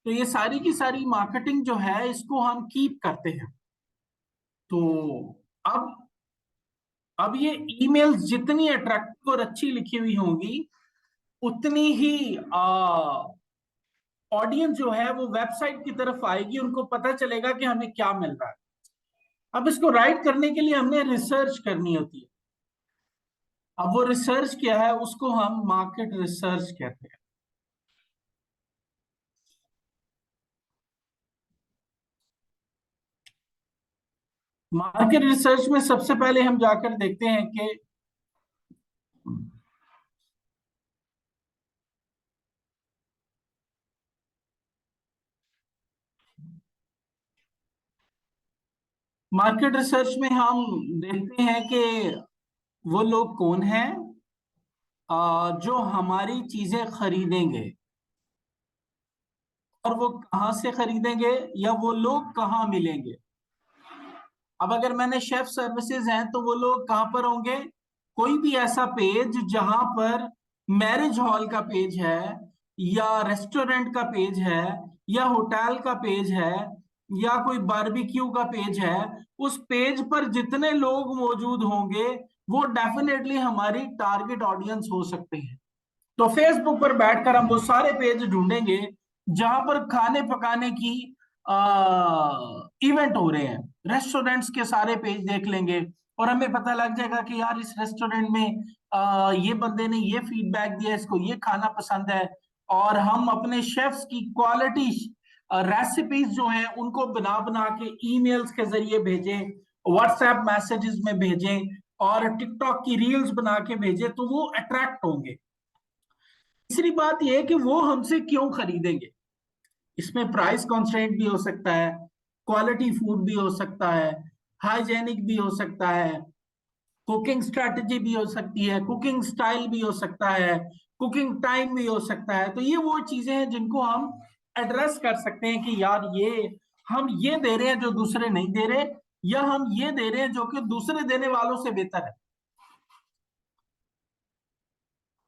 तो ये सारी की सारी मार्केटिंग जो है इसको हम कीप करते हैं। तो अब अब ये ईमेल्स जितनी अट्रैक्टिव और अच्छी लिखी हुई होंगी, उतनी ही ऑडियंस जो है वो वेबसाइट की तरफ आएगी, उनको पता चलेगा कि हमें क्या मिल रहा है। अब इसको राइट करने के लिए हमने रिसर्च करनी होती है। अब वो रिसर्च क्या है, उसको हम मार्केट रिसर्च कहते हैं। मार्केट रिसर्च में सबसे पहले हम जाकर देखते हैं कि मार्केट रिसर्च में हम देखते हैं कि वो लोग कौन हैं जो हमारी चीजें खरीदेंगे, और वो कहाँ से खरीदेंगे या वो लोग कहाँ मिलेंगे। अब अगर मैंने शेफ सर्विसेज हैं तो वो लोग कहाँ पर होंगे, कोई भी ऐसा पेज जहां पर मैरिज हॉल का पेज है, या रेस्टोरेंट का पेज है, या होटल का पेज है, या कोई बारबेक्यू का पेज है, उस पेज पर जितने लोग मौजूद होंगे वो डेफिनेटली हमारी टारगेट ऑडियंस हो सकते हैं। तो फेसबुक पर बैठकर हम वो सारे पेज ढूंढेंगे जहां पर खाने पकाने की इवेंट हो रहे हैं। रेस्टोरेंट्स के सारे पेज देख लेंगे और हमें पता लग जाएगा कि यार इस रेस्टोरेंट में ये बंदे ने ये फीडबैक दिया, इसको ये खाना पसंद है। और हम अपने शेफ्स की क्वालिटी रेसिपीज जो हैं उनको बना बना के ईमेल्स के जरिए भेजें, व्हाट्सएप मैसेजेस में भेजें, और टिकटॉक की रील्स बना के भेजें, तो वो अट्रैक्ट होंगे। तीसरी बात यह है कि वो हमसे क्यों खरीदेंगे। इसमें प्राइस कॉन्स्ट्रेंट भी हो सकता है, क्वालिटी फूड भी हो सकता है, हाइजेनिक भी हो सकता है, कुकिंग स्ट्रेटजी भी हो सकती है, कुकिंग स्टाइल भी हो सकता है, कुकिंग टाइम भी हो सकता है। तो ये वो चीजें हैं जिनको हम एड्रेस कर सकते हैं कि यार ये हम ये दे रहे हैं जो दूसरे नहीं दे रहे, या हम ये दे रहे हैं जो कि दूसरे देने वालों से बेहतर है।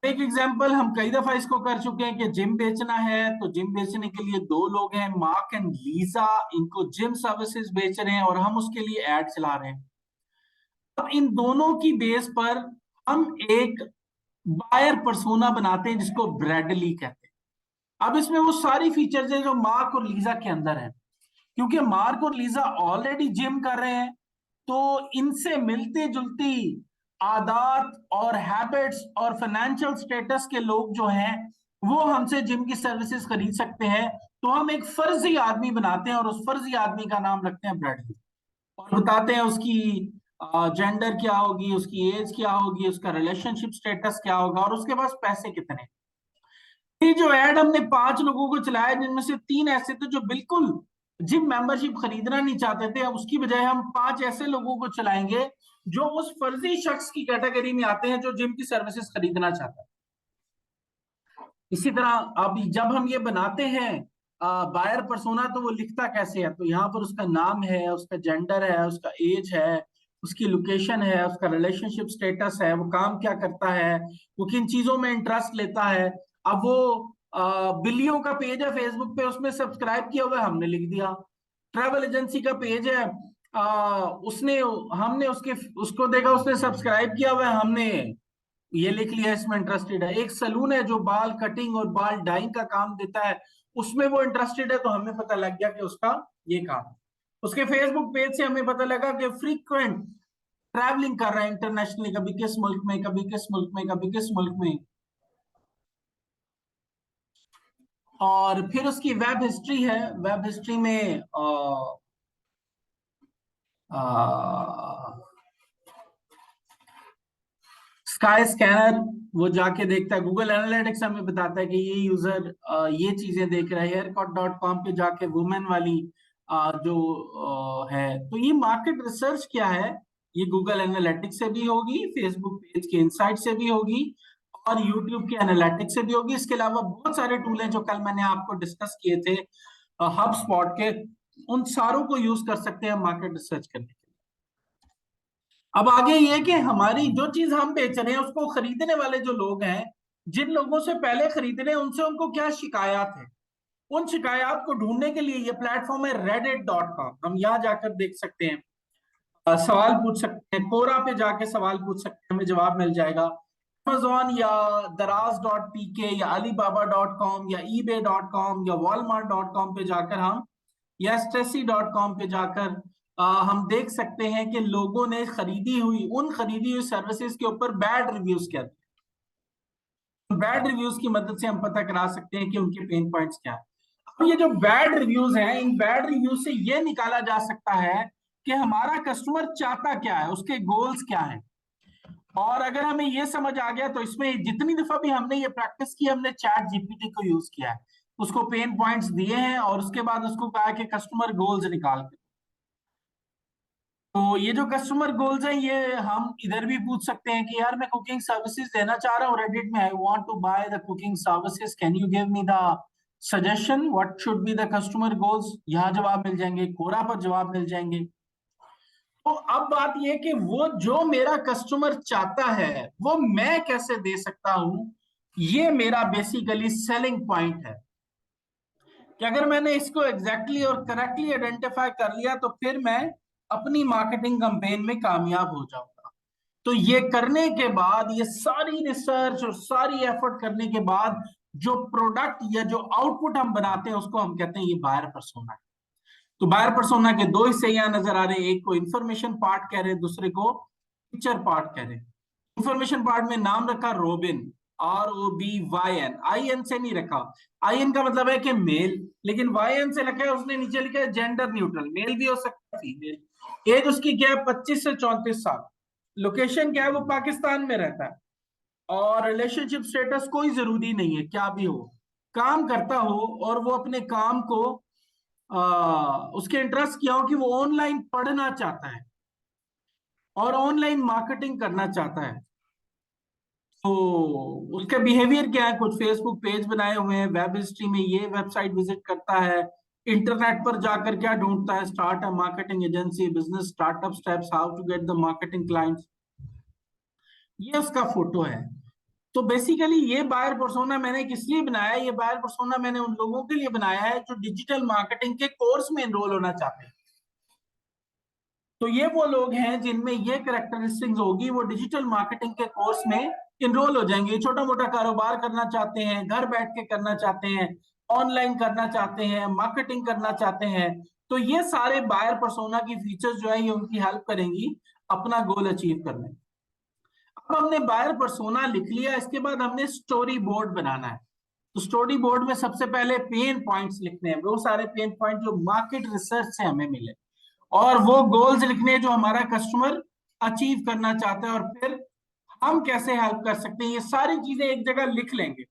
एक एग्जांपल हम कई दफा इसको कर चुके हैं कि जिम बेचना है, तो जिम बेचने के लिए दो लोग हैं, मार्क एंड लीजा, इनको जिम सर्विसेज बेच रहे हैं और हम उसके लिए एड चला रहे हैं। अब इन दोनों की बेस पर हम एक बायर पर्सोना बनाते हैं जिसको ब्रेडली कहते हैं। अब इसमें वो सारी फीचर्स हैं जो मार्क और लीजा के अंदर है। क्योंकि मार्क और लीजा ऑलरेडी जिम कर रहे हैं, तो इनसे मिलती जुलती आदात और हैबिट्स और फाइनेंशियल स्टेटस के लोग जो हैं वो हमसे जिम की सर्विसेज खरीद सकते हैं। तो हम एक फर्जी आदमी बनाते हैं और उस फर्जी आदमी का नाम रखते हैं ब्रैडली, और बताते हैं उसकी जेंडर क्या होगी, उसकी एज क्या होगी, उसका रिलेशनशिप स्टेटस क्या होगा, और उसके पास पैसे कितने। ये जो एड हमने 5 लोगों को चलाया, जिनमें से 3 ऐसे थे जो बिल्कुल जिम मेंबरशिप खरीदना नहीं चाहते थे, अब उसकी बजाय हम 5 ऐसे लोगों को चलाएंगे जो उस फर्जी शख्स की कैटेगरी में आते हैं जो जिम की सर्विसेज खरीदना चाहता है। इसी तरह अब जब हम ये बनाते हैं बायर पर्सोना, तो वो लिखता कैसे है, तो यहाँ पर उसका नाम है, उसका जेंडर है, उसका एज है, उसकी लोकेशन है, उसका रिलेशनशिप स्टेटस है, वो काम क्या करता है, वो किन चीजों में इंटरेस्ट लेता है। अब वो बिल्लियों का पेज है फेसबुक पे, उसमें सब्सक्राइब किया हुआ है, हमने लिख दिया। ट्रैवल एजेंसी का पेज है, उसने हमने उसके उसको देखा, उसने सब्सक्राइब किया हुआ है, हमने ये लिख लिया इसमें इंटरेस्टेड है। एक सलून है जो बाल कटिंग और बाल डाइंग का काम देता है, उसमें वो इंटरेस्टेड है, तो हमें पता लग गया कि उसका ये काम है। उसके फेसबुक पेज से हमें पता लगा कि फ्रीक्वेंट ट्रैवलिंग कर रहा है इंटरनेशनली, कभी किस मुल्क में, कभी किस मुल्क में, कभी किस मुल्क में। और फिर उसकी वेब हिस्ट्री है, वेब हिस्ट्री में स्काई स्कैनर वो जाके देखता है, गूगल एनालिटिक्स हमें बताता है कि ये यूजर ये चीजें देख रहा है, हेयरकट.com पे जाके वुमेन वाली जो है। तो ये मार्केट रिसर्च क्या है, ये गूगल एनालिटिक्स से भी होगी, फेसबुक पेज के इनसाइट से भी होगी, और यूट्यूब के एनालिटिक्स से भी होगी। इसके अलावा बहुत सारे टूल हैं जो कल मैंने आपको डिस्कस किए थे हब स्पॉट के, उन सारों को यूज कर सकते हैं मार्केट रिसर्च करने के लिए। अब आगे ये कि हमारी जो चीज हम बेच रहे हैं उसको खरीदने वाले जो लोग हैं, जिन लोगों से पहले खरीद रहे हैं, उनसे उनको क्या शिकायत है। उन शिकायत को ढूंढने के लिए ये प्लेटफॉर्म है reddit.com। हम यहाँ जाकर देख सकते हैं, सवाल पूछ सकते हैं, कोरा पे जाके सवाल पूछ सकते हैं, हमें जवाब मिल जाएगा। अमेजोन या दराज.pk या alibaba.com या ebay.com या walmart.com पे जाकर हम, या स्ट्रेसी.com पे जाकर हम देख सकते हैं कि लोगों ने खरीदी हुई सर्विसेज के ऊपर बैड रिव्यूज क्या थे। बैड रिव्यूज की मदद से हम पता करा सकते हैं कि उनके पेन पॉइंट्स क्या है। अब ये जो बैड रिव्यूज हैं, इन बैड रिव्यूज से ये निकाला जा सकता है कि हमारा कस्टमर चाहता क्या है, उसके गोल्स क्या हैं। और अगर हमें ये समझ आ गया तो इसमें जितनी दफा भी हमने ये प्रैक्टिस की, हमने चैट जीपीटी को यूज किया है, उसको पेन पॉइंट्स दिए हैं और उसके बाद उसको कहा कि कस्टमर गोल्स निकाल के। तो ये जो कस्टमर गोल्स हैं, ये हम इधर भी पूछ सकते हैं कि यार मैं कुकिंग सर्विसेज देना चाह रहा हूँ रेडिट में, I want to buy the cooking services, can you give me the suggestion what should be the customer goals. यहाँ जवाब मिल जाएंगे, कोरा पर जवाब मिल जाएंगे। तो अब बात यह कि वो जो मेरा कस्टमर चाहता है वो मैं कैसे दे सकता हूं, ये मेरा बेसिकली सेलिंग पॉइंट है। कि अगर मैंने इसको एग्जैक्टली और करेक्टली आइडेंटिफाई कर लिया तो फिर मैं अपनी मार्केटिंग कैंपेन में कामयाब हो जाऊंगा। तो ये करने के बाद, ये सारी रिसर्च और सारी एफर्ट करने के बाद जो प्रोडक्ट या जो आउटपुट हम बनाते हैं उसको हम कहते हैं ये बायर पर्सोना है। तो बायर पर्सोना के दो हिस्से यहाँ नजर आ रहे हैं, एक को इंफॉर्मेशन पार्ट कह रहे हैं, दूसरे को पिक्चर पार्ट कह रहे हैं। इंफॉर्मेशन पार्ट में नाम रखा रोबिन, ROBYN, IN से नहीं रखा। IN का मतलब है कि मेल, लेकिन YN से लिखा है, उसने नीचे लिखा है जेंडर न्यूट्रल, मेल भी हो सकता है फीमेल। एज उसकी क्या है, 25 से 34 साल। लोकेशन क्या है, वो पाकिस्तान में रहता है। और रिलेशनशिप स्टेटस कोई जरूरी नहीं है, क्या भी हो, काम करता हो और वो अपने काम को उसके इंटरेस्ट किया हो कि वो ऑनलाइन पढ़ना चाहता है और ऑनलाइन मार्केटिंग करना चाहता है। तो उसका बिहेवियर क्या है, कुछ फेसबुक पेज बनाए हुए हैं, वेब हिस्ट्री में ये वेबसाइट विजिट करता है, इंटरनेट पर जाकर क्या ढूंढता है, start a marketing agency, business startup steps, how to get the marketing clients, ये उसका फोटो है। तो बेसिकली ये बायर पर्सोना मैंने किस लिए बनाया है, ये बायर पर्सोना मैंने उन लोगों के लिए बनाया है जो डिजिटल मार्केटिंग के कोर्स में एनरोल होना चाहते हैं। तो ये वो लोग हैं जिनमें ये करेक्टरिस्टिक्स होगी, वो डिजिटल मार्केटिंग के कोर्स में इनरोल हो जाएंगे। छोटा मोटा कारोबार करना चाहते हैं, घर बैठ के करना चाहते हैं, ऑनलाइन करना चाहते हैं, मार्केटिंग करना चाहते हैं। तो ये सारे बायर पर्सोना की फीचर्स जो है ये उनकी हेल्प करेंगी अपना गोल अचीव करने। अब हमने बायर पर्सोना लिख लिया, इसके बाद हमने स्टोरी बोर्ड बनाना है। तो स्टोरी बोर्ड में सबसे पहले पेन पॉइंट्स लिखने हैं, वो सारे पेन पॉइंट जो मार्केट रिसर्च से हमें मिले, और वो गोल्स लिखने हैं जो हमारा कस्टमर अचीव करना चाहता है, और फिर हम कैसे हेल्प कर सकते हैं, ये सारी चीजें एक जगह लिख लेंगे।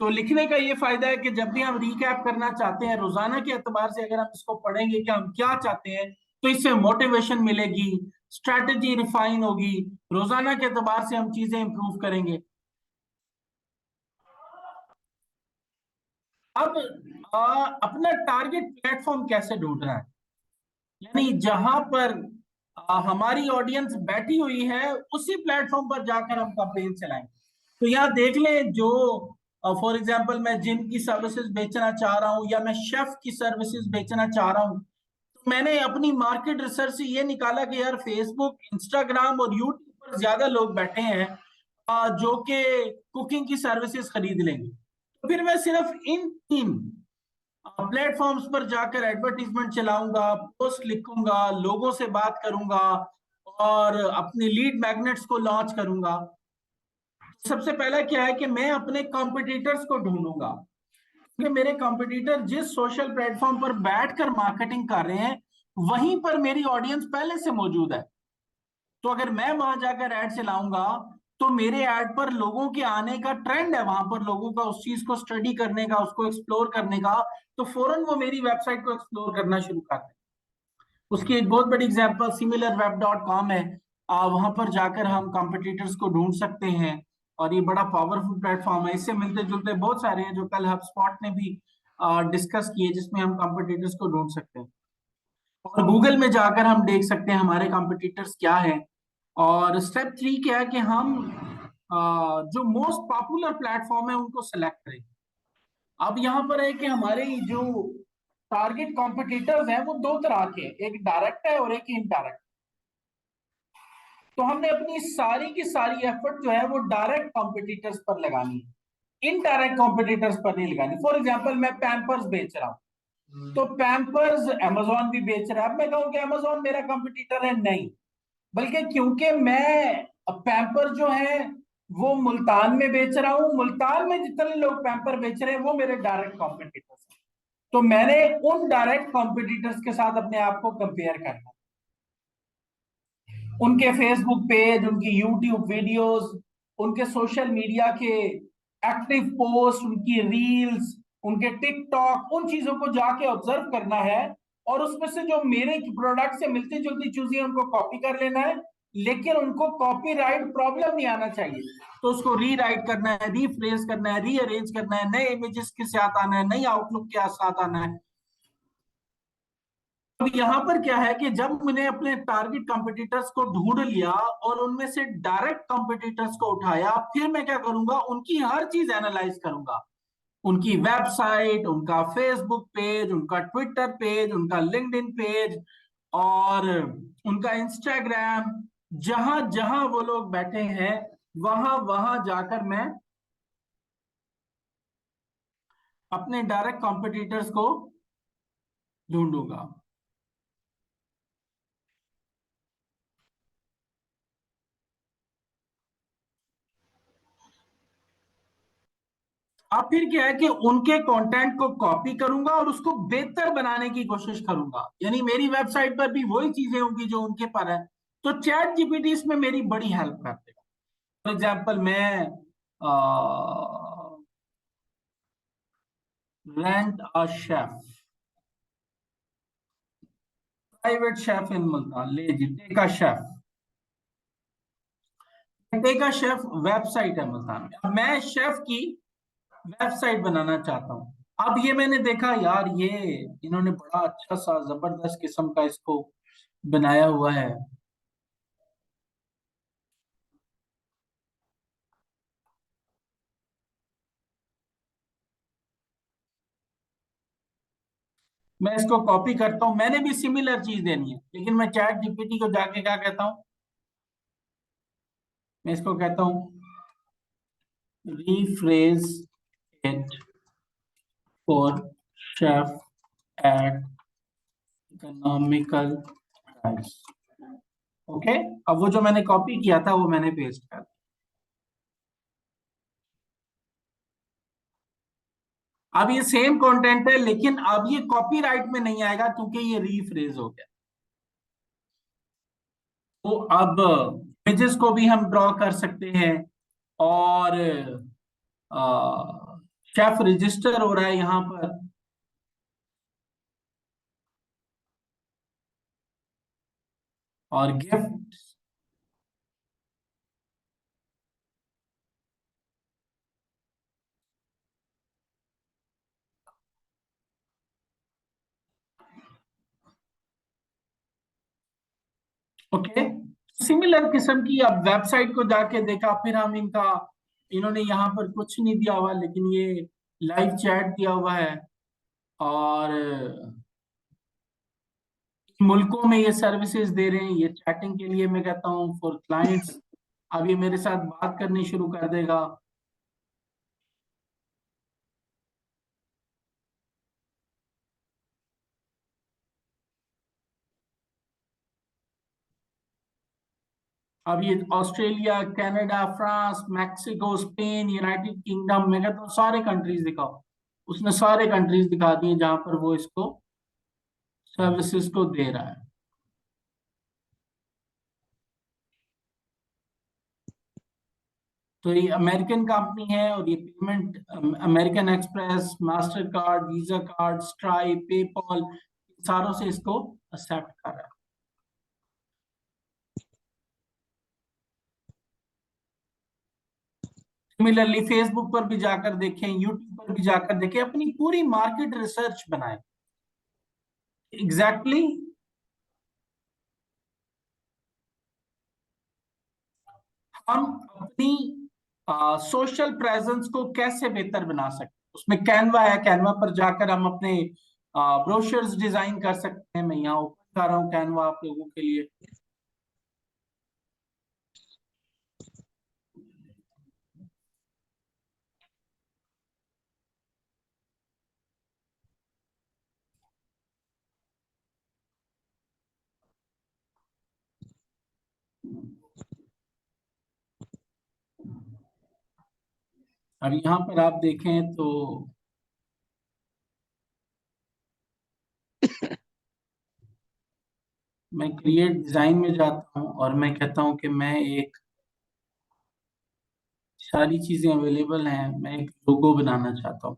तो लिखने का ये फायदा है कि जब भी हम रिकैप करना चाहते हैं रोजाना के एतबार से, अगर हम इसको पढ़ेंगे कि हम क्या चाहते हैं, तो इससे मोटिवेशन मिलेगी, स्ट्रैटेजी रिफाइन होगी, रोजाना के एतबार से हम चीजें इंप्रूव करेंगे। अब अपना टारगेट प्लेटफॉर्म कैसे ढूंढना है, यानी जहां पर हमारी ऑडियंस बैठी हुई है उसी प्लेटफॉर्म पर जाकर हम कैंपेन चलाएंगे। तो यहाँ देख लें, जो फॉर एग्जांपल मैं जिम की सर्विसेज बेचना चाह रहा हूँ या मैं शेफ की सर्विसेज बेचना चाह रहा हूँ, तो मैंने अपनी मार्केट रिसर्च से ये निकाला कि यार फेसबुक, इंस्टाग्राम और यूट्यूब पर ज्यादा लोग बैठे हैं जो कि कुकिंग की सर्विसेज खरीद लेंगे। तो फिर मैं सिर्फ इन तीन प्लेटफॉर्म्स पर जाकर एडवर्टीजमेंट चलाऊंगा, पोस्ट लिखूंगा, लोगों से बात करूंगा और अपनी लीड मैग्नेट्स को लॉन्च करूंगा। सबसे पहला क्या है कि मैं अपने कॉम्पिटिटर्स को ढूंढूंगा कि मेरे कॉम्पिटिटर जिस सोशल प्लेटफॉर्म पर बैठकर मार्केटिंग कर रहे हैं वहीं पर मेरी ऑडियंस पहले से मौजूद है। तो अगर मैं वहां जाकर एड चलाऊंगा तो मेरे ऐड पर लोगों के आने का ट्रेंड है, वहां पर लोगों का उस चीज को स्टडी करने का, उसको एक्सप्लोर करने का, तो फौरन वो मेरी वेबसाइट को एक्सप्लोर करना शुरू कर दें। उसकी एक बहुत बड़ी एग्जांपल SimilarWeb.com है। वहां पर जाकर हम कॉम्पिटिटर्स को ढूंढ सकते हैं और ये बड़ा पावरफुल प्लेटफॉर्म है। इससे मिलते जुलते बहुत सारे हैं जो कल HubSpot ने भी डिस्कस किए, जिसमें हम कॉम्पिटिटर्स को ढूंढ सकते हैं। और गूगल में जाकर हम देख सकते हैं हमारे कॉम्पिटिटर्स क्या है। और स्टेप 3 क्या है कि हम जो मोस्ट पॉपुलर प्लेटफॉर्म है उनको सेलेक्ट करें। अब यहाँ पर है कि हमारे जो टारगेट कॉम्पिटिटर्स हैं वो दो तरह के हैं, एक डायरेक्ट है और एक इनडायरेक्ट। तो हमने अपनी सारी की सारी एफर्ट जो है वो डायरेक्ट कॉम्पिटिटर्स पर लगानी है, इनडायरेक्ट कॉम्पिटिटर्स पर नहीं लगानी। फॉर एग्जाम्पल मैं पैम्पर्स बेच रहा हूं, तो पैम्पर्स अमेजोन भी बेच रहा है। अब मैं कहूं कि अमेजोन मेरा कॉम्पिटिटर है, नहीं, बल्कि क्योंकि मैं पैम्पर जो है वो मुल्तान में बेच रहा हूं, मुल्तान में जितने लोग पैम्पर बेच रहे हैं वो मेरे डायरेक्ट कॉम्पिटिटर्स हैं। तो मैंने उन डायरेक्ट कॉम्पिटिटर्स के साथ अपने आप को कंपेयर करना, उनके फेसबुक पेज, उनकी यूट्यूब वीडियोस, उनके सोशल मीडिया के एक्टिव पोस्ट, उनकी रील्स, उनके टिकटॉक, उन चीजों को जाके ऑब्जर्व करना है। और उसमें से जो मेरे प्रोडक्ट से मिलती जुलती चीजें उनको कॉपी कर लेना है, लेकिन उनको कॉपीराइट प्रॉब्लम नहीं आना चाहिए। तो उसको रीराइट करना है, रीफ्रेज करना है, रीअरेंज करना है, नए इमेजेस के साथ आना है, नई आउटलुक के साथ आना है। अब यहां पर क्या है कि जब मैंने अपने टारगेट कॉम्पिटिटर्स को ढूंढ लिया और उनमें से डायरेक्ट कॉम्पिटिटर्स को उठाया, फिर मैं क्या करूंगा, उनकी हर चीज एनालाइज करूंगा। उनकी वेबसाइट, उनका फेसबुक पेज, उनका ट्विटर पेज, उनका लिंक्डइन पेज, और उनका इंस्टाग्राम, जहां जहां वो लोग बैठे हैं वहां वहां जाकर मैं अपने डायरेक्ट कॉम्पिटिटर्स को ढूंढूंगा। अब फिर क्या है कि उनके कंटेंट को कॉपी करूंगा और उसको बेहतर बनाने की कोशिश करूंगा, यानी मेरी वेबसाइट पर भी वही चीजें होंगी जो उनके पर है। तो चैट जीपीटी इसमें मेरी बड़ी हेल्प कर देगा। फॉर एग्जाम्पल मैं rent a chef, private chef in Multan, ले जी टेका शेफ, टेका शेफ वेबसाइट है मुल्तान में। अब मैं शेफ की वेबसाइट बनाना चाहता हूँ। अब ये मैंने देखा यार, ये इन्होंने बड़ा अच्छा सा जबरदस्त किस्म का इसको बनाया हुआ है। मैं इसको कॉपी करता हूं, मैंने भी सिमिलर चीज देनी है, लेकिन मैं चैट जीपीटी को जाके क्या कहता हूँ, मैं इसको कहता हूँ rephrase it for chef at economical price. Okay, अब वो जो मैंने कॉपी किया था वो मैंने पेस्ट कर दिया। अब ये सेम कंटेंट है, लेकिन अब ये कॉपीराइट में नहीं आएगा क्योंकि ये रीफ्रेज हो गया। तो अब इमेजेस को भी हम ड्रॉ कर सकते हैं, और शेफ रजिस्टर हो रहा है यहाँ पर, और गिफ्ट। ओके, सिमिलर किस्म की अब वेबसाइट को जाके देखा, फिर हम इनका, इन्होंने यहाँ पर कुछ नहीं दिया हुआ, लेकिन ये लाइव चैट दिया हुआ है, और मुल्कों में ये सर्विसेज दे रहे हैं। ये चैटिंग के लिए मैं कहता हूँ फॉर क्लाइंट्स। अब ये मेरे साथ बात करनी शुरू कर देगा। अब ये Australia, Canada, France, Mexico, Spain, United kingdom, मैं कहता हूँ सारे कंट्रीज दिखाओ। उसने सारे कंट्रीज दिखा दिए जहां पर वो इसको सर्विसेज को दे रहा है। तो ये अमेरिकन कंपनी है, और ये payment American express, master card, visa card, stripe, PayPal, सारों से इसको एक्सेप्ट कर रहा है। सिमिलरली फेसबुक पर भी जाकर देखें, यूट्यूब पर भी जाकर देखें, अपनी पूरी मार्केट रिसर्च बनाएं। एग्जैक्टली exactly, हम अपनी सोशल प्रेजेंस को कैसे बेहतर बना सकते हैं। उसमें कैनवा है, कैनवा पर जाकर हम अपने ब्रोशर्स डिजाइन कर सकते हैं। मैं यहाँ ओपन कर रहा हूँ कैनवा आप लोगों के लिए। अब यहाँ पर आप देखें तो मैं क्रिएट डिजाइन में जाता हूँ और मैं कहता हूँ कि मैं एक, सारी चीजें अवेलेबल हैं, मैं एक लोगो बनाना चाहता हूँ।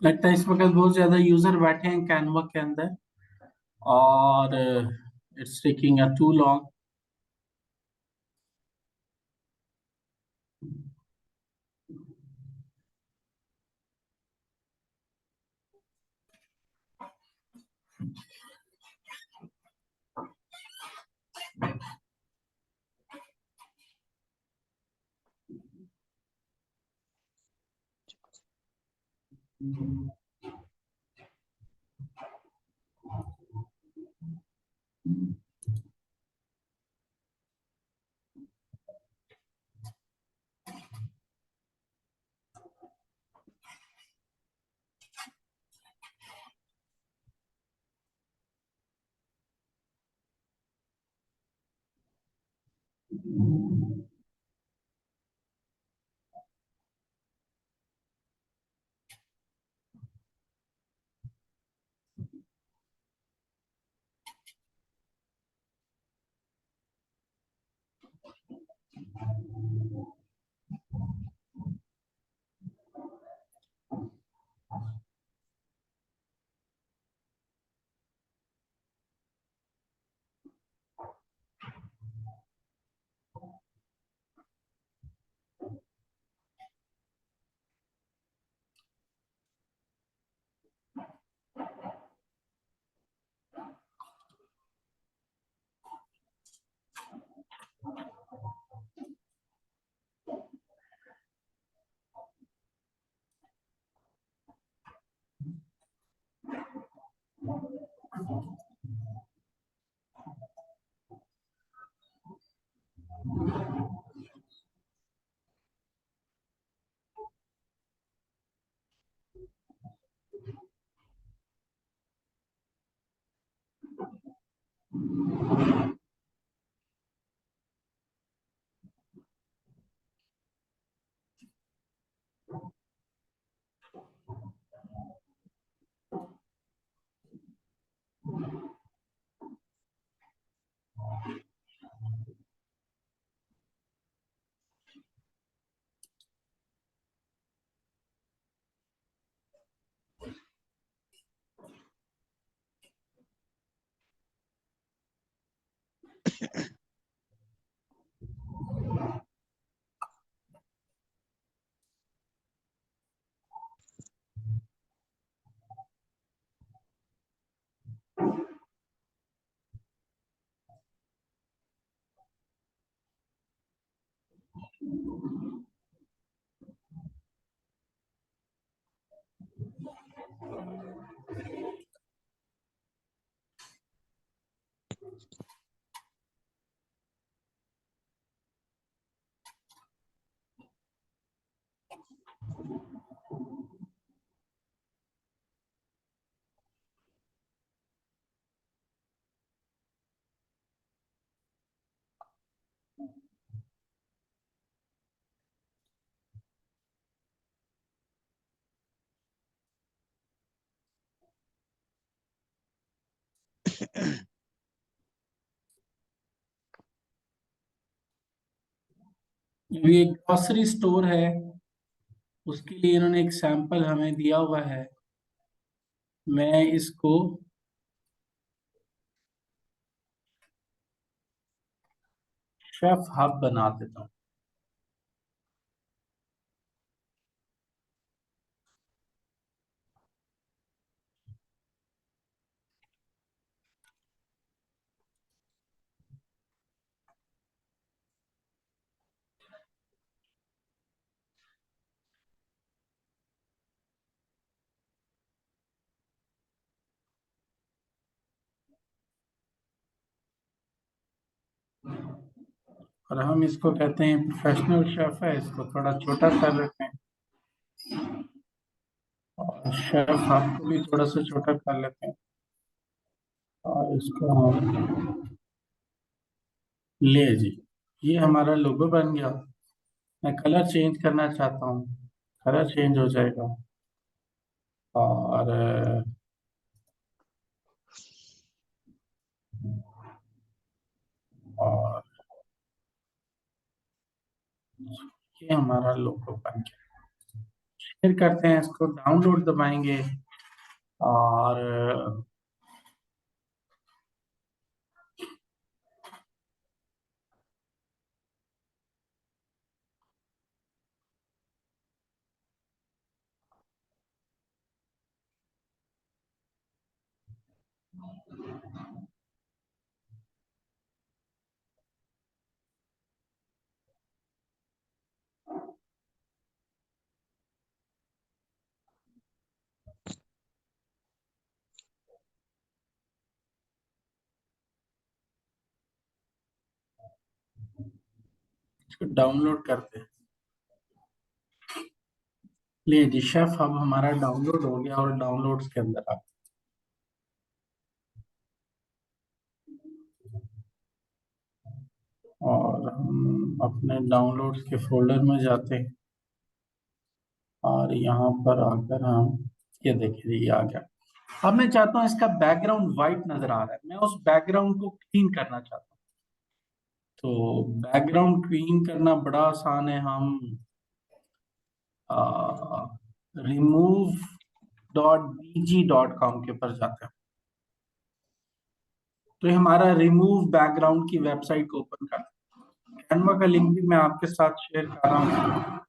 लगता है इस वक्त बहुत ज्यादा यूजर बैठे हैं कैनवा के अंदर, और it's taking a too long. ये एक ग्रोसरी स्टोर है, उसके लिए इन्होंने एक सैंपल हमें दिया हुआ है। मैं इसको शेफ हब बना देता हूँ। और हम इसको कहते हैं प्रोफेशनल शेफ है, इसको थोड़ा छोटा कर लेते हैं। और शेफ हब को भी थोड़ा सा छोटा कर लेते हैं। और इसको हम ले जी, ये हमारा लोगो बन गया। मैं कलर चेंज करना चाहता हूँ, कलर चेंज हो जाएगा। और और ये हमारा लोगो बन गया। फिर करते हैं इसको डाउनलोड दबाएंगे। और इसको डाउनलोड करते हैं। ले जी, शेफ अब हमारा डाउनलोड हो गया और डाउनलोड्स के अंदर आ। और हम अपने डाउनलोड्स के फोल्डर में जाते हैं और यहाँ पर आकर हम ये देखिए ये आ गया। अब मैं चाहता हूँ इसका बैकग्राउंड वाइट नजर आ रहा है, मैं उस बैकग्राउंड को क्लीन करना चाहता हूँ। तो बैकग्राउंड क्लीन करना बड़ा आसान है। हम रिमूव .bg.com के ऊपर जाते हैं। तो ये हमारा रिमूव बैकग्राउंड की वेबसाइट को ओपन करता है। कैनवा का लिंक भी मैं आपके साथ शेयर कर रहा हूँ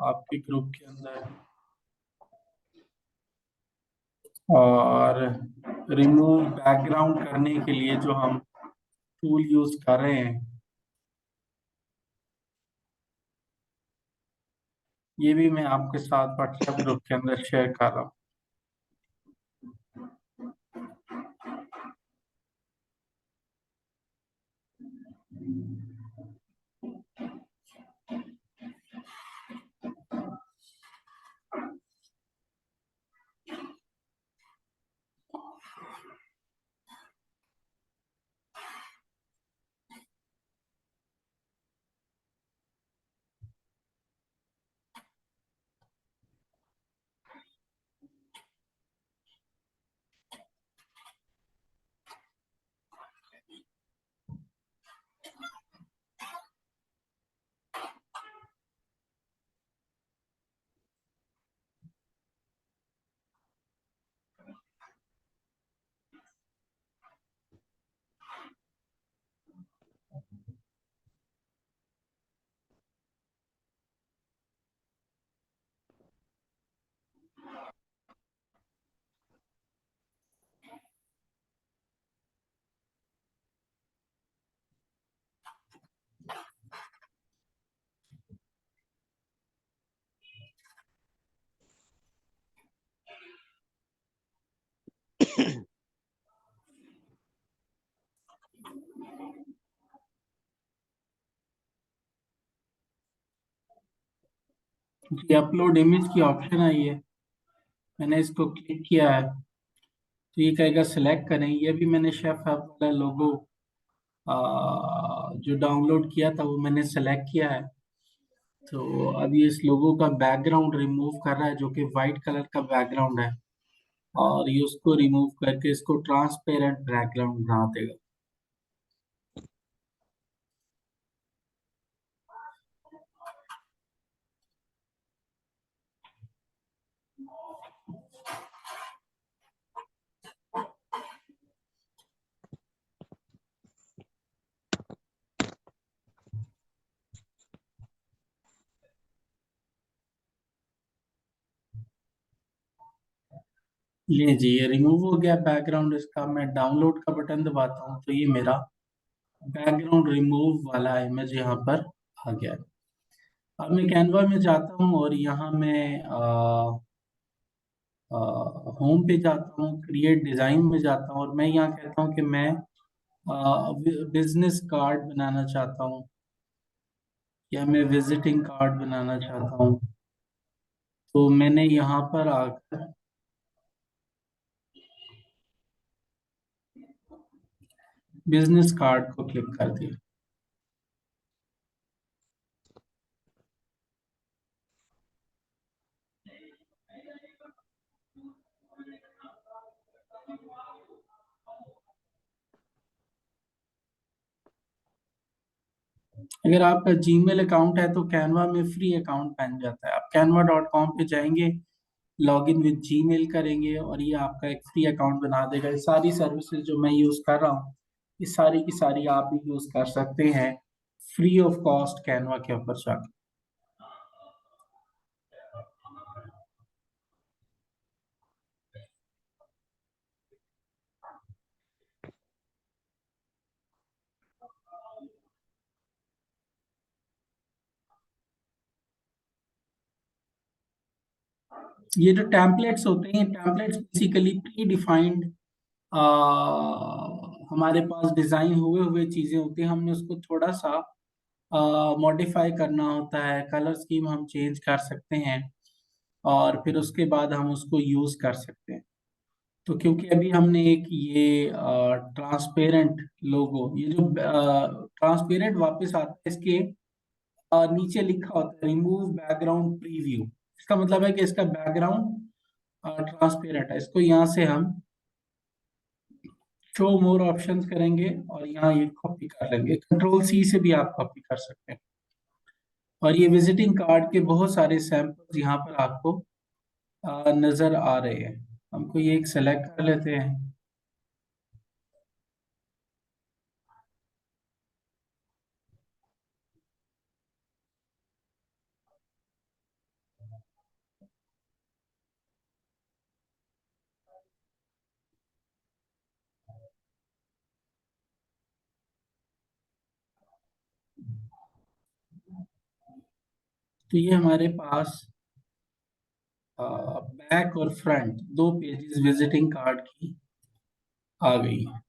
आपके ग्रुप के अंदर। और रिमूव बैकग्राउंड करने के लिए जो हम टूल यूज कर रहे हैं, ये भी मैं आपके साथ व्हाट्सएप ग्रुप के अंदर शेयर कर रहा हूँ। ये अपलोड इमेज की ऑप्शन आई है, मैंने इसको क्लिक किया है। तो ये कहेगा सिलेक्ट करें। ये भी मैंने शेफ हब वाला लोगो जो डाउनलोड किया था वो मैंने सेलेक्ट किया है। तो अब ये इस लोगो का बैकग्राउंड रिमूव कर रहा है, जो कि वाइट कलर का बैकग्राउंड है। और ये उसको रिमूव करके इसको ट्रांसपेरेंट बैकग्राउंड बना देगा। ये जी, ये रिमूव हो गया बैकग्राउंड इसका। मैं डाउनलोड का बटन दबाता हूँ तो ये मेरा बैकग्राउंड रिमूव वाला इमेज यहाँ पर आ गया है। अब मैं कैनवा में जाता हूँ और यहाँ मैं होम पे जाता हूँ, क्रिएट डिजाइन में जाता हूँ और मैं यहाँ कहता हूँ कि मैं बिजनेस कार्ड बनाना चाहता हूँ या मैं विजिटिंग कार्ड बनाना चाहता हूँ। तो मैंने यहाँ पर आकर बिजनेस कार्ड को क्लिक कर दिया। अगर आपका जीमेल अकाउंट है तो कैनवा में फ्री अकाउंट बन जाता है। आप canva.com पे जाएंगे, लॉगिन विद जीमेल करेंगे और ये आपका एक फ्री अकाउंट बना देगा। ये सारी सर्विसेज जो मैं यूज़ कर रहा हूँ, ये सारी की सारी आप भी यूज़ कर सकते हैं फ्री ऑफ कॉस्ट कैनवा के ऊपर जाकर। ये जो टेम्पलेट्स होते हैं, टेम्पलेट्स बेसिकली प्री डिफाइंड हमारे पास डिज़ाइन हुए हुए चीज़ें होती हैं, हमने उसको थोड़ा सा मॉडिफाई करना होता है, कलर स्कीम हम चेंज कर सकते हैं और फिर उसके बाद हम उसको यूज़ कर सकते हैं। तो क्योंकि अभी हमने एक ये ट्रांसपेरेंट लोगो, ये जो ट्रांसपेरेंट वापस आता है इसके नीचे लिखा होता है रिमूव बैकग्राउंड प्रीव्यू। इसका मतलब है कि इसका बैकग्राउंड ट्रांसपेरेंट है। इसको यहाँ से हम शो मोर ऑप्शंस करेंगे और यहाँ ये कॉपी कर लेंगे। कंट्रोल सी से भी आप कॉपी कर सकते हैं। और ये विजिटिंग कार्ड के बहुत सारे सैंपल्स यहाँ पर आपको नजर आ रहे हैं। हमको ये एक सेलेक्ट कर लेते हैं। तो ये हमारे पास बैक और फ्रंट दो पेजेस विजिटिंग कार्ड की आ गई है।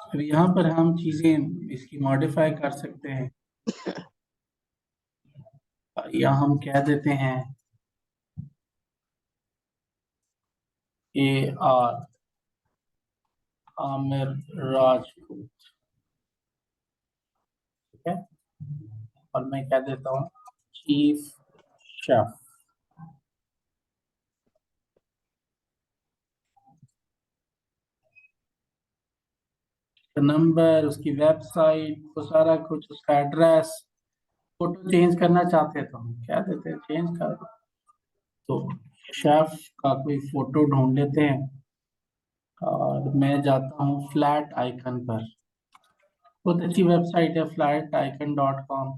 अब यहाँ पर हम चीजें इसकी मॉडिफाई कर सकते हैं। या हम कह देते हैं AR आमिर राजपूत, ठीक है। और मैं कह देता हूँ चीफ शेफ। नंबर, उसकी वेबसाइट, वो सारा कुछ, उसका एड्रेस, फोटो चेंज करना चाहते हैं तो हम क्या देते हैं चेंज कर दो। तो शेफ का कोई फोटो ढूंढ लेते हैं और मैं जाता हूँ फ्लैट आइकन पर। बहुत अच्छी वेबसाइट है flaticon.com।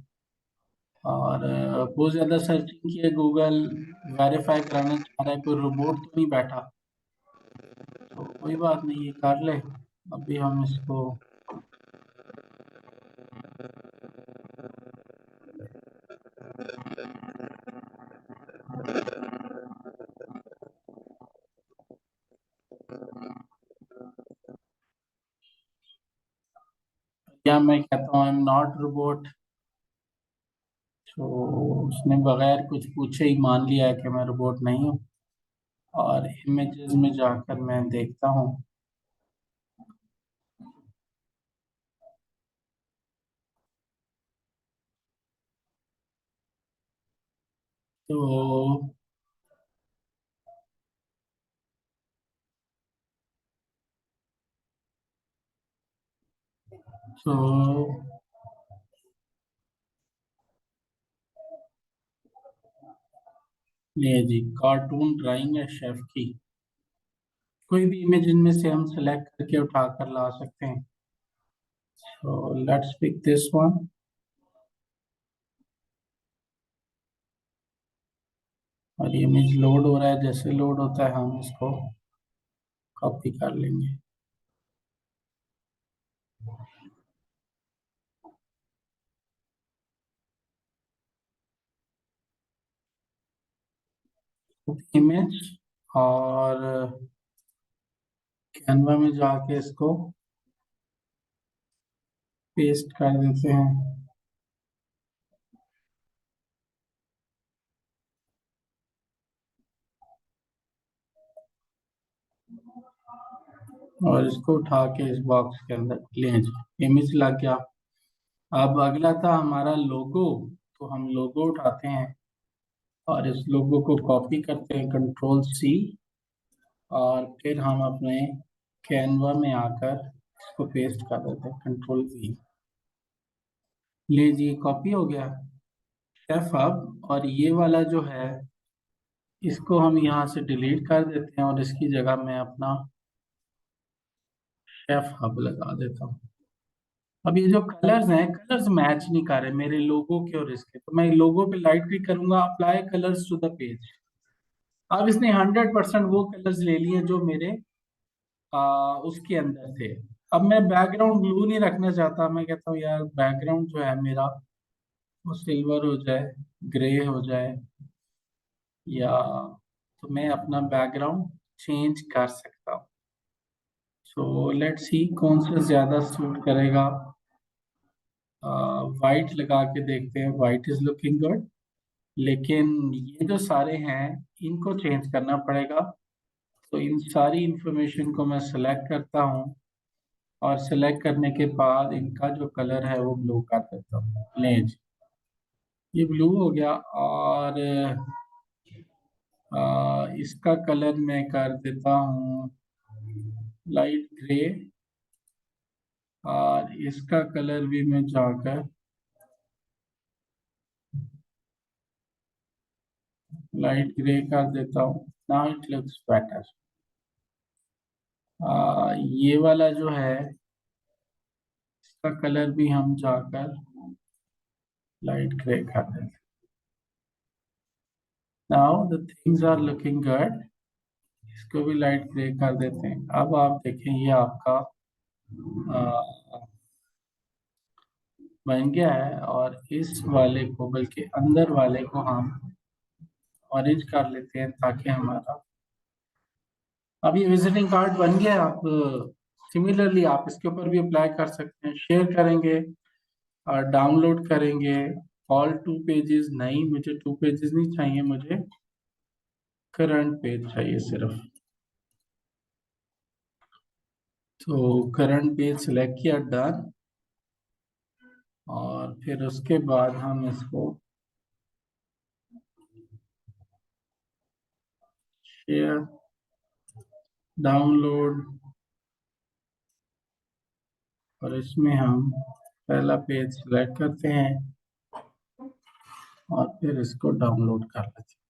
और बहुत ज़्यादा सर्चिंग की है, गूगल वेरीफाई कराना चाह रहा है कोई रोबोट तो नहीं बैठा। तो कोई बात नहीं, ये कर ले। अभी हम इसको या मैं कहता हूँ आई एम नॉट रोबोट। तो उसने बगैर कुछ पूछे ही मान लिया है कि मैं रोबोट नहीं हूँ। और इमेजेस में जाकर मैं देखता हूँ। तो तो ये जी कार्टून ड्राइंग है शेफ की। कोई भी इमेज इनमें से हम सेलेक्ट करके उठा कर ला सकते हैं। तो लेट्स पिक दिस वन। और ये इमेज लोड हो रहा है, जैसे लोड होता है हम इसको कॉपी कर लेंगे। इमेज और कैनवा में जाके इसको पेस्ट कर देते हैं। और इसको उठा के इस बॉक्स के अंदर ले जाए, इमेज लग गया। अब अगला था हमारा लोगो। तो हम लोगो उठाते हैं और इस लोगो को कॉपी करते हैं, कंट्रोल C। और फिर हम अपने कैनवा में आकर इसको पेस्ट कर देते हैं, कंट्रोल V। ले जी कॉपी हो गया शेफ हब। और ये वाला जो है इसको हम यहाँ से डिलीट कर देते हैं और इसकी जगह मैं अपना शेफ हब लगा देता हूँ। अब ये जो कलर्स हैं, कलर्स मैच नहीं कर रहे मेरे लोगो के और इसके। तो मैं लोगो पे राइट क्लिक करूंगा, apply colours to the page. अब इसने 100% वो कलर्स ले लिए जो मेरे उसके अंदर थे। अब मैं बैकग्राउंड ब्लू नहीं रखना चाहता, मैं कहता हूँ यार बैकग्राउंड जो है मेरा वो सिल्वर हो जाए, ग्रे हो जाए, या तो मैं अपना बैकग्राउंड चेंज कर सकता हूँ। सो लेट्स सी कौन सा ज्यादा सूट करेगा। वाइट लगा के देखते हैं, वाइट इज लुकिंग गुड। लेकिन ये जो सारे हैं इनको चेंज करना पड़ेगा। तो इन सारी इंफॉर्मेशन को मैं सेलेक्ट करता हूँ और सेलेक्ट करने के बाद इनका जो कलर है वो ब्लू कर देता हूँ। ले जी, ये ब्लू हो गया। और इसका कलर मैं कर देता हूँ लाइट ग्रे। और इसका कलर भी मैं जाकर लाइट ग्रे कर देता हूँ। Now it looks better. ये वाला जो है इसका कलर भी हम जाकर लाइट ग्रे कर देते हैं। Now the things are looking good. इसको भी लाइट ग्रे कर देते हैं। अब आप देखें ये आपका आ, बन गया है। और इस वाले को, बल्कि अंदर वाले को हम ऑरेंज कर लेते हैं ताकि हमारा अब ये विजिटिंग कार्ड बन गया। आप सिमिलरली आप इसके ऊपर भी अप्लाई कर सकते हैं। शेयर करेंगे और डाउनलोड करेंगे। ऑल 2 पेजेस नहीं, मुझे 2 पेजेस नहीं चाहिए, मुझे करंट पेज चाहिए सिर्फ। तो करंट पेज सिलेक्ट किया, डन। और फिर उसके बाद हम इसको शेयर, डाउनलोड, और इसमें हम पहला पेज सिलेक्ट करते हैं और फिर इसको डाउनलोड कर लेते हैं।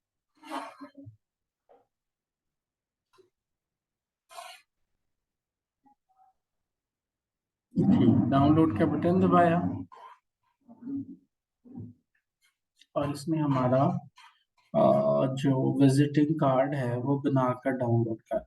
ठीक, डाउनलोड का बटन दबाया और इसने हमारा जो विजिटिंग कार्ड है वो बनाकर डाउनलोड कर।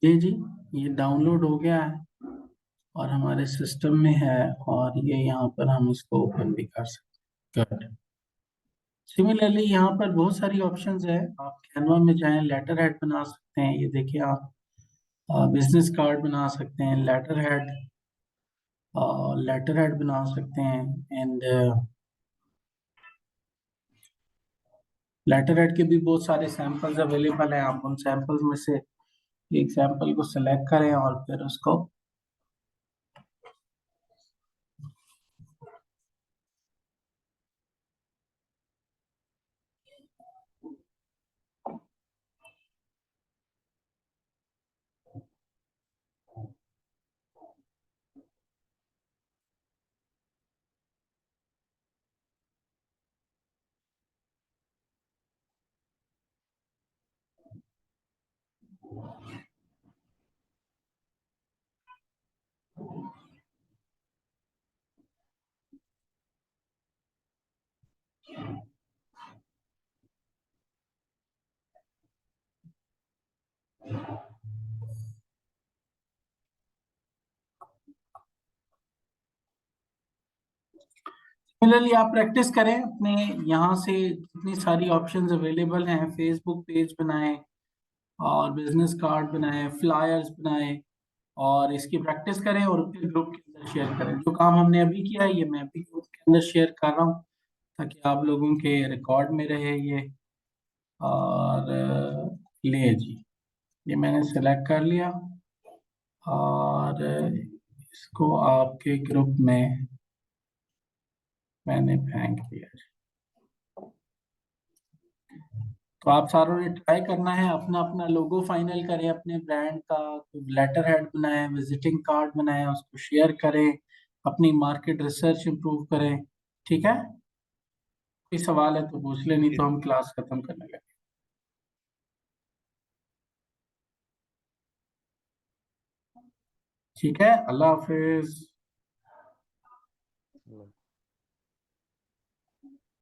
ये जी, ये डाउनलोड हो गया है और हमारे सिस्टम में है। और ये यहाँ पर हम इसको ओपन भी कर सकते हैं। गुड। सिमिलरली यहाँ पर बहुत सारी ऑप्शंस है। आप कैनवा में जाएं, लेटर हेड बना सकते हैं। ये देखिए आप बिजनेस कार्ड बना सकते हैं, लेटर हेड बना सकते हैं। एंड लेटर हेड के भी बहुत सारे सैंपल्स अवेलेबल हैं, आप उन सैंपल्स में से एक सैंपल को सिलेक्ट करें और फिर उसको सिमिलरली आप प्रैक्टिस करें अपने यहाँ से। इतनी सारी ऑप्शंस अवेलेबल हैं, फेसबुक पेज बनाएं और बिजनेस कार्ड बनाएं, फ्लायर्स बनाएं और इसकी प्रैक्टिस करें और फिर ग्रुप के अंदर शेयर करें। जो काम हमने अभी किया है ये मैं अभी ग्रुप के अंदर शेयर कर रहा हूँ ताकि आप लोगों के रिकॉर्ड में रहे ये। और ले जी, ये मैंने सेलेक्ट कर लिया और इसको आपके ग्रुप में मैंने फेंक दिया। तो आप सारों ने ट्राई करना है, अपना अपना लोगो फाइनल करें अपने ब्रांड का, लेटर हेड बनाएं, विजिटिंग कार्ड बनाएं, उसको शेयर करें, अपनी मार्केट रिसर्च इंप्रूव करें। ठीक है, कोई सवाल है तो पूछ ले, नहीं तो हम क्लास खत्म करने लगे। ठीक है, अल्लाह हाफिज।